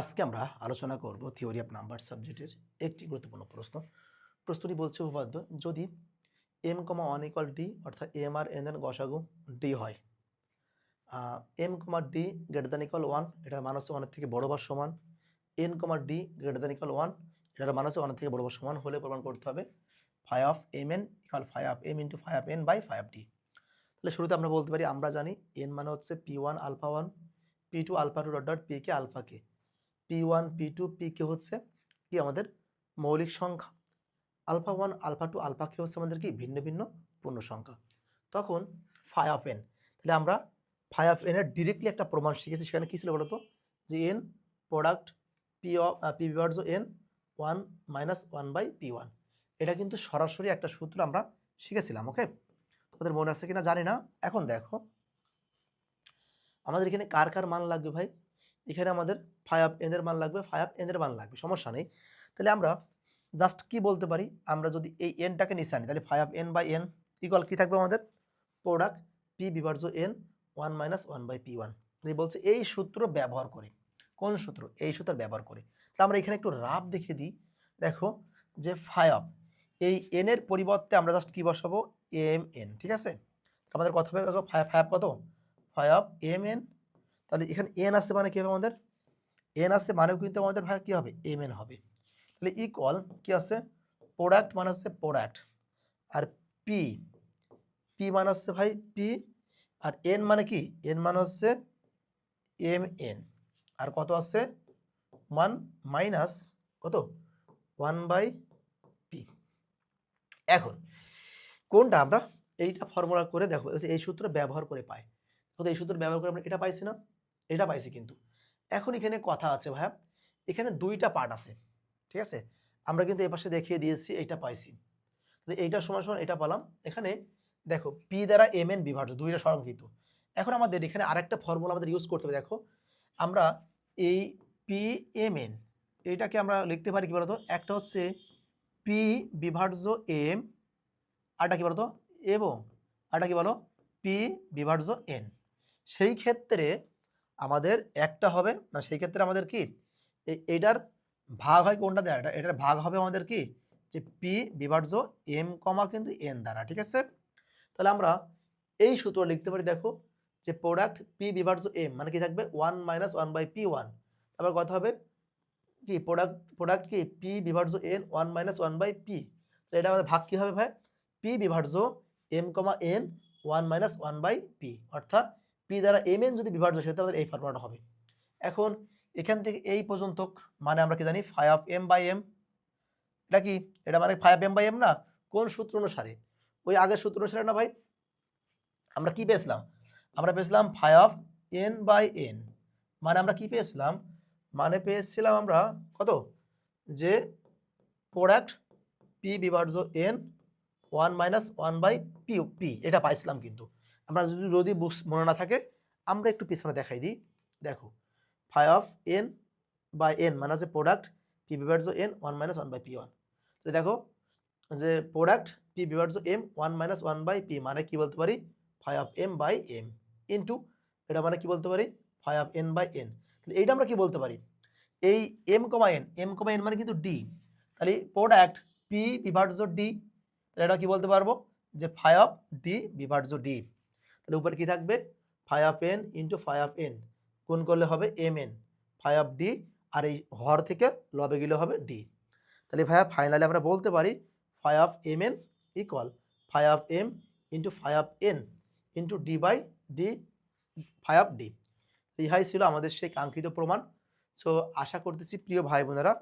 আজকে আমরা আলোচনা করব থিওরি অফ নাম্বার সাবজেক্টের একটি গুরুত্বপূর্ণ প্রশ্ন। প্রশ্নটি বলছে উপপাদ্য যদি m, 1 ইকুয়াল ডি অর্থাৎ m আর n এর গসাগু ডি হয়, m, d greater than equal 1 এটার মান হচ্ছে 1 এর থেকে বড় বা সমান, n, d greater than equal 1 এটার মান হচ্ছে 1 এর থেকে বড় বা সমান হলে প্রমাণ করতে হবে phi of mn equal phi of m into phi of n by phi of d। তাহলে শুরুতে আমরা বলতে পারি, আমরা জানি n মানে হচ্ছে p1 alpha 1 p2 alpha 2 dot dot pk alpha k, p1 p2 pk হচ্ছে কি আমাদের মৌলিক সংখ্যা, আলফা 1 আলফা 2 আলফা k হচ্ছে আমাদের কি ভিন্ন ভিন্ন পূর্ণ সংখ্যা। তখন ফাই অফ n, তাহলে আমরা ফাই অফ n এর ডিরেক্টলি একটা প্রমাণ শিখেছি। সেখানে কি ছিল বলতো, যে n প্রোডাক্ট পি বিভাজ্য n 1 মাইনাস 1 বাই p1, এটা কিন্তু সরাসরি একটা সূত্র আমরা শিখেছিলাম। ওকে, তোমাদের মনে আছে কিনা জানি না। এখন দেখো আমাদের এখানে কার কার মান লাগবে ভাই, এখানে আমাদের ফাই অফ এন এর মান লাগবে, ফাই অফ এন এর মান লাগবে, সমস্যা নেই। তাহলে আমরা জাস্ট কি বলতে পারি, আমরা যদি এই এনটাকে নিচে আনি তাহলে phi of N by N equal কি থাকবে আমাদের প্রোডাক্ট পি বিভাজ্য এন 1 মাইনাস 1 বাই p1। বলছে এই সূত্র ব্যবহার করে, কোন সূত্র, এই সূত্র ব্যবহার করে। তাহলে আমরা এখানে একটু রাফ দেখিয়ে দিই। দেখো যে ফাই অফ এই এন এর পরিবর্তে আমরা জাস্ট কি বসাবো, এম এন, ঠিক আছে। আমাদের কথা হবে ফাই অফ কত, ফাই অফ এম এন। তাহলে এখানে এন আছে মানে কি হবে আমাদের, এন আছে মানেও কিন্তু আমাদের ভাই কি হবে, এম এন হবে। তাহলে ইকুয়াল কি আছে, প্রোডাক্ট মানে হচ্ছে প্রোডাক্ট, আর পি পি মানে হচ্ছে ভাই পি, আর এন মানে কি, এন মানে হচ্ছে এম এন, আর কত আছে 1 মাইনাস কত 1 বাই পি। এখন কোনটা আমরা এইটা ফর্মুলা করে দেখো, এই সূত্র ব্যবহার করে পাই, তো এই সূত্র ব্যবহার করে আমরা এটা পাইছি না, এটা পাইছি কিন্তু। এখন এখানে কথা আছে ভাইয়া, এখানে দুইটা পার্ট আছে, ঠিক আছে। আমরা কিন্তু এই পাশে দেখিয়ে দিয়েছি এইটা পাইছি, তাহলে এইটা সমান সমান এটা পেলাম। এখানে দেখো পি দ্বারা এম এন বিভাজ্য, দুইটা সংরক্ষিত। এখন আমাদের এখানে আরেকটা ফর্মুলা আমাদের ইউজ করতে হবে। দেখো আমরা এই পি এম এন এইটাকে আমরা লিখতে পারি কি বলতো, একটা হচ্ছে পি বিভাজ্য এম, আরটা কি বলতো, এবং আরটা কি বলো পি বিভাজ্য এন। সেই ক্ষেত্রে আমাদের একটা হবে না, সেই ক্ষেত্রে আমাদের কি এইটার ভাগ হয় কোনটা দেয়, এটার ভাগ হবে আমাদের কি, যে পি বিভাজ্য এম কমা কিন্তু এন দ্বারা, ঠিক আছে। তাহলে আমরা এই সূত্র লিখতে পারি, দেখো যে প্রোডাক্ট পি বিভাজ্য এম মানে কি থাকবে 1 মাইনাস 1 বাই p1, তারপর কথা হবে কি প্রোডাক্ট কি পি বিভাজ্য এন 1 মাইনাস 1 বাই পি। তো এটা আমাদের ভাগ কি হবে ভাই, পি বিভাজ্য M comma N 1 minus 1 by P, অর্থাৎ পি দ্বারা এম এন যদি বিভাজ্য সেটা আমাদের এই ফর্মুলাটা হবে। এখন এখান থেকে এই পর্যন্ত মানে আমরা কি জানি phi of M by M, এটা কি, এটা মানে phi of M by M না, কোন সূত্র অনুসারে, ওই আগের সূত্র অনুসারে না ভাই। আমরা কি পেয়েছিলাম, আমরা পেয়েছিলাম phi of N by N, মানে আমরা কি পেয়েছিলাম, মানে পেয়েছিলাম আমরা কত, যে প্রোডাক্ট পি বিভাজ্য N 1 minus 1 by P P, এটা পাইছিলাম। কিন্তু আমরা যদি মনে না থাকে আমরা একটু পিছনে দেখাই দিই। দেখো phi of N by N মানে হচ্ছে প্রোডাক্ট পি বিভাজ্য এন 1 মাইনাস 1 বাই p1। তো দেখো যে প্রোডাক্ট পি বিভাজ্য এম 1 মাইনাস 1 বাই পি মানে কি বলতে পারি, phi of M by M into এটা মানে কি বলতে পারি, phi of N by N. তাহলে এইটা আমরা কি বলতে পারি, এই এম কমা এন মানে কিন্তু ডি, তাহলে প্রোডাক্ট পি বিভাজ্য ডি, তাহলে এটা কি বলতে পারবো, যে ফাই অফ ডি বিভাজ্য ডি। তাহলে উপরে কি থাকবে, phi of N into phi of N, কোন করলে হবে M N, phi of D, আর এই হর থেকে লবে গেলে হবে ডি। তাহলে ভাইয়া ফাইনালি আমরা বলতে পারি phi of M N equal phi of M into phi of N into D by D phi of D. ইহাই ছিল আমাদের সেই কাঙ্ক্ষিত প্রমাণ। সো আশা করতেছি প্রিয় ভাই বোনেরা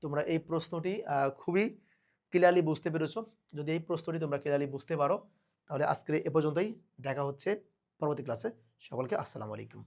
তোমরা এই প্রশ্নটি খুবই ক্লিয়ারলি বুঝতে পেরেছো। যদি এই প্রশ্নটি তোমরা ক্লিয়ারলি বুঝতে পারো তাহলে আজকে এ পর্যন্তই, দেখা হচ্ছে পরবর্তী ক্লাসে। সকলকে আসসালামু আলাইকুম।